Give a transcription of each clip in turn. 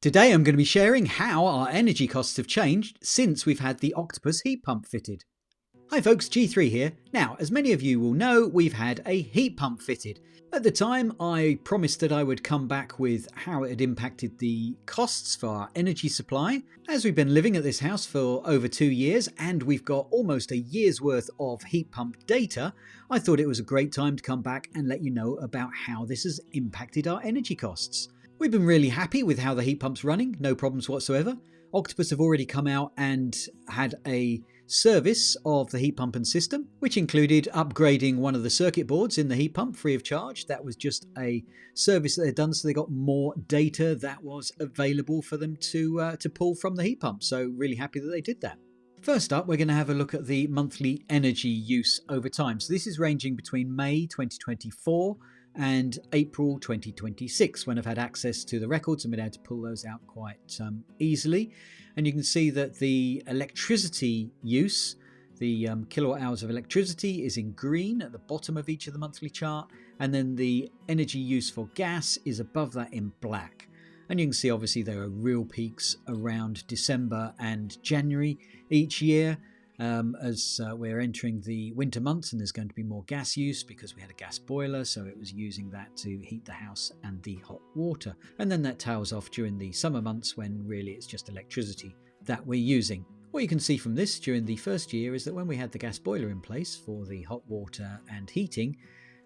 Today I'm going to be sharing how our energy costs have changed since we've had the Octopus heat pump fitted. Hi folks, G3 here. Now, as many of you will know, we've had a heat pump fitted. At the time, I promised that I would come back with how it had impacted the costs for our energy supply. As we've been living at this house for over 2 years and we've got almost a year's worth of heat pump data, I thought it was a great time to come back and let you know about how this has impacted our energy costs. We've been really happy with how the heat pump's running, no problems whatsoever. Octopus have already come out and had a service of the heat pump and system, which included upgrading one of the circuit boards in the heat pump free of charge. That was just a service that they'd done, so they got more data that was available for them to pull from the heat pump. So really happy that they did that. First up, we're going to have a look at the monthly energy use over time. So this is ranging between May 2024 and April 2026, when I've had access to the records and been able to pull those out quite easily. And you can see that the electricity use, the kilowatt hours of electricity, is in green at the bottom of each of the monthly chart, and then the energy use for gas is above that in black. And you can see obviously there are real peaks around December and January each year. As we're entering the winter months, and there's going to be more gas use because we had a gas boiler, so it was using that to heat the house and the hot water. And then that tails off during the summer months when really it's just electricity that we're using. What you can see from this during the first year is that when we had the gas boiler in place for the hot water and heating,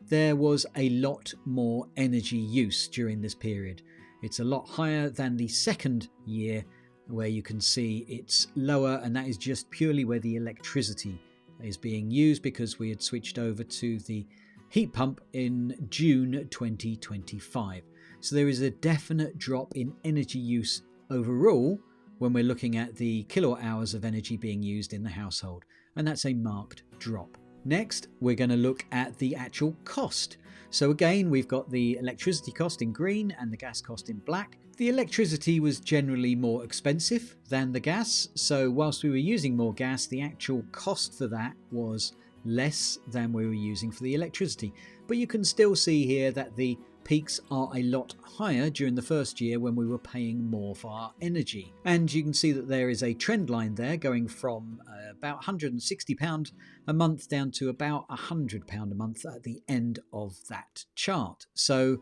there was a lot more energy use during this period. It's a lot higher than the second year, where you can see it's lower, and that is just purely where the electricity is being used because we had switched over to the heat pump in June 2025. So there is a definite drop in energy use overall when we're looking at the kilowatt hours of energy being used in the household, and that's a marked drop. Next, we're going to look at the actual cost. So again, we've got the electricity cost in green and the gas cost in black. The electricity was generally more expensive than the gas, so whilst we were using more gas, the actual cost for that was less than we were using for the electricity. But you can still see here that the peaks are a lot higher during the first year when we were paying more for our energy. And you can see that there is a trend line there going from about £160 a month down to about £100 a month at the end of that chart. So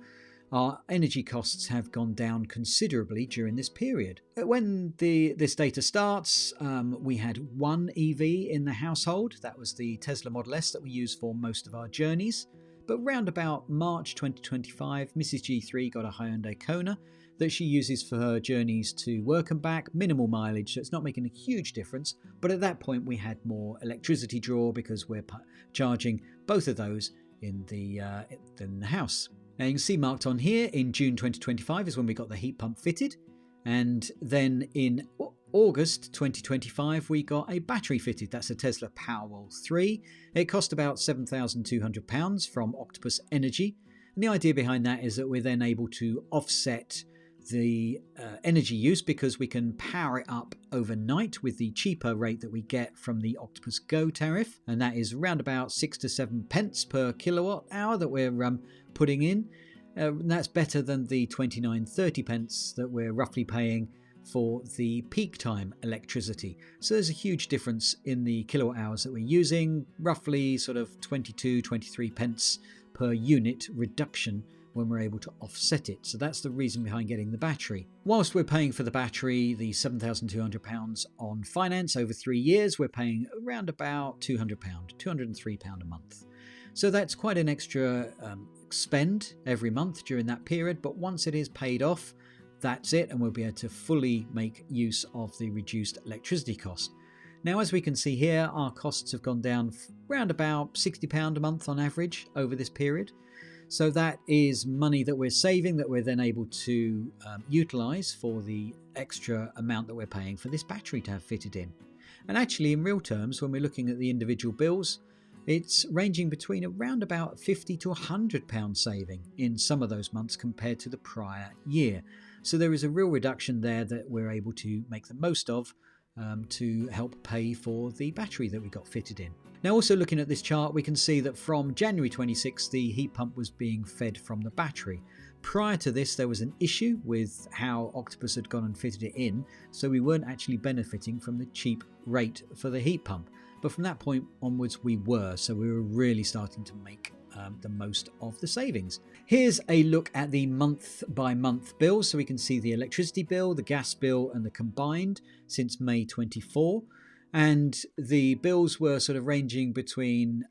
our energy costs have gone down considerably during this period. When this data starts, we had one EV in the household. That was the Tesla Model S that we use for most of our journeys. But round about March 2025, Mrs. G3 got a Hyundai Kona that she uses for her journeys to work and back, minimal mileage, so it's not making a huge difference. But at that point, we had more electricity draw because we're charging both of those in the house. Now you can see marked on here in June 2025 is when we got the heat pump fitted, and then in August 2025 we got a battery fitted. That's a Tesla Powerwall 3. It cost about £7,200 from Octopus Energy, and the idea behind that is that we're then able to offset the energy use because we can power it up overnight with the cheaper rate that we get from the Octopus Go tariff, and that is around about 6 to 7 pence per kilowatt hour that we're putting in. That's better than the 29-30 pence that we're roughly paying for the peak time electricity. So there's a huge difference in the kilowatt hours that we're using, roughly sort of 22-23 pence per unit reduction when we're able to offset it. So that's the reason behind getting the battery. Whilst we're paying for the battery, the £7,200 on finance over 3 years, we're paying around about £200, £203 a month. So that's quite an extra spend every month during that period, but once it is paid off, that's it, and we'll be able to fully make use of the reduced electricity cost. Now, as we can see here, our costs have gone down around about £60 a month on average over this period. So that is money that we're saving that we're then able to utilise for the extra amount that we're paying for this battery to have fitted in. And actually, in real terms, when we're looking at the individual bills, it's ranging between around about £50 to £100 saving in some of those months compared to the prior year. So there is a real reduction there that we're able to make the most of to help pay for the battery that we got fitted in. Now, also looking at this chart, we can see that from January 26, the heat pump was being fed from the battery. Prior to this, there was an issue with how Octopus had gone and fitted it in, so we weren't actually benefiting from the cheap rate for the heat pump. But from that point onwards, we were, so we were really starting to make the most of the savings. Here's a look at the month-by-month bills, so we can see the electricity bill, the gas bill, and the combined since May 24. And the bills were sort of ranging between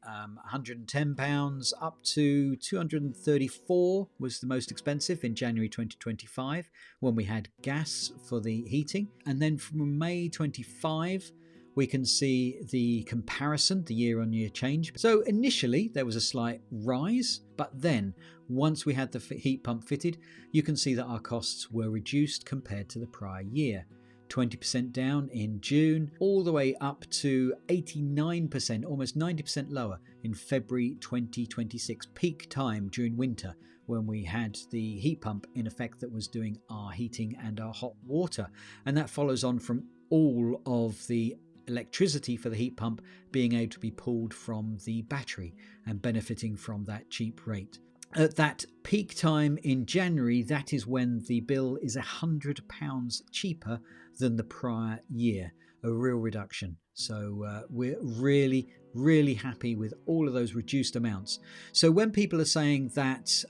£110 up to £234 was the most expensive in January 2025 when we had gas for the heating. And then from May 25, we can see the comparison, the year-on-year change. So initially there was a slight rise, but then once we had the heat pump fitted, you can see that our costs were reduced compared to the prior year. 20% down in June, all the way up to 89%, almost 90% lower in February 2026, peak time during winter when we had the heat pump in effect that was doing our heating and our hot water. And that follows on from all of the electricity for the heat pump being able to be pulled from the battery and benefiting from that cheap rate. At that peak time in January, that is when the bill is £100 cheaper than the prior year, a real reduction. So we're really happy with all of those reduced amounts. So when people are saying that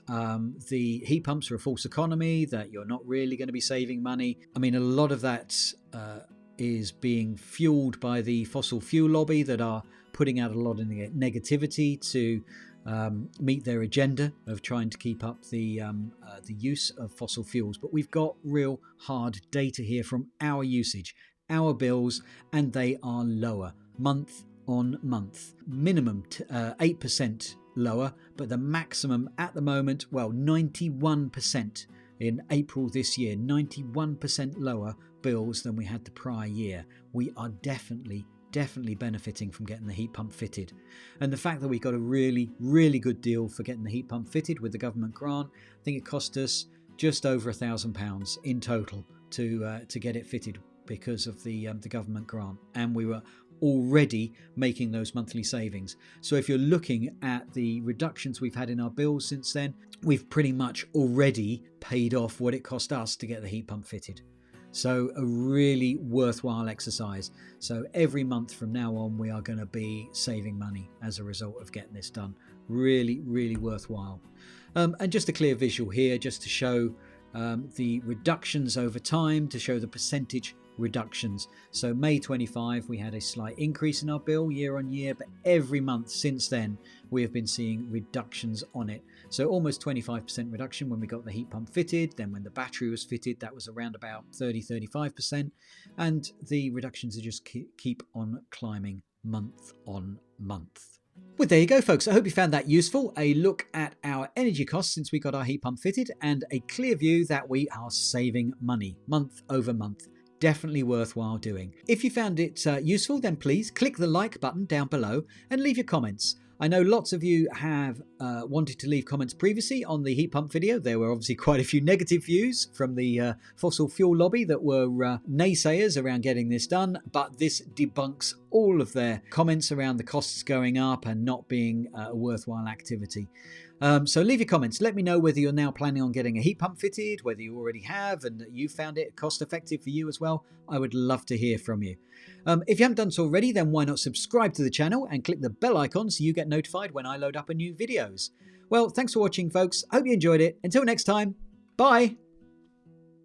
the heat pumps are a false economy, that you're not really going to be saving money, I mean, a lot of that is being fueled by the fossil fuel lobby that are putting out a lot of negativity to meet their agenda of trying to keep up the use of fossil fuels. But we've got real hard data here from our usage, our bills, and they are lower month on month. Minimum 8% lower, but the maximum at the moment, well, 91% in April this year, 91% lower bills than we had the prior year. We are definitely benefiting from getting the heat pump fitted. And the fact that we got a really good deal for getting the heat pump fitted with the government grant, I think it cost us just over £1,000 in total to get it fitted because of the government grant, and we were already making those monthly savings. So if you're looking at the reductions we've had in our bills since then, we've pretty much already paid off what it cost us to get the heat pump fitted. So a really worthwhile exercise. So every month from now on, we are going to be saving money as a result of getting this done. Really worthwhile. And just a clear visual here, just to show the reductions over time, to show the percentage reductions. So May 25, we had a slight increase in our bill year on year, but every month since then, we have been seeing reductions on it. So almost 25% reduction when we got the heat pump fitted. Then when the battery was fitted, that was around about 35%. And the reductions are just keep on climbing month on month. Well, there you go, folks. I hope you found that useful. A look at our energy costs since we got our heat pump fitted, and a clear view that we are saving money month over month. Definitely worthwhile doing. If you found it useful, then please click the like button down below and leave your comments. I know lots of you have wanted to leave comments previously on the heat pump video. There were obviously quite a few negative views from the fossil fuel lobby that were naysayers around getting this done, but this debunks all of their comments around the costs going up and not being a worthwhile activity. So leave your comments. Let me know whether you're now planning on getting a heat pump fitted, whether you already have and you found it cost effective for you as well. I would love to hear from you. If you haven't done so already, then why not subscribe to the channel and click the bell icon so you get notified when I load up a new videos. Well, thanks for watching, folks. Hope you enjoyed it. Until next time, bye.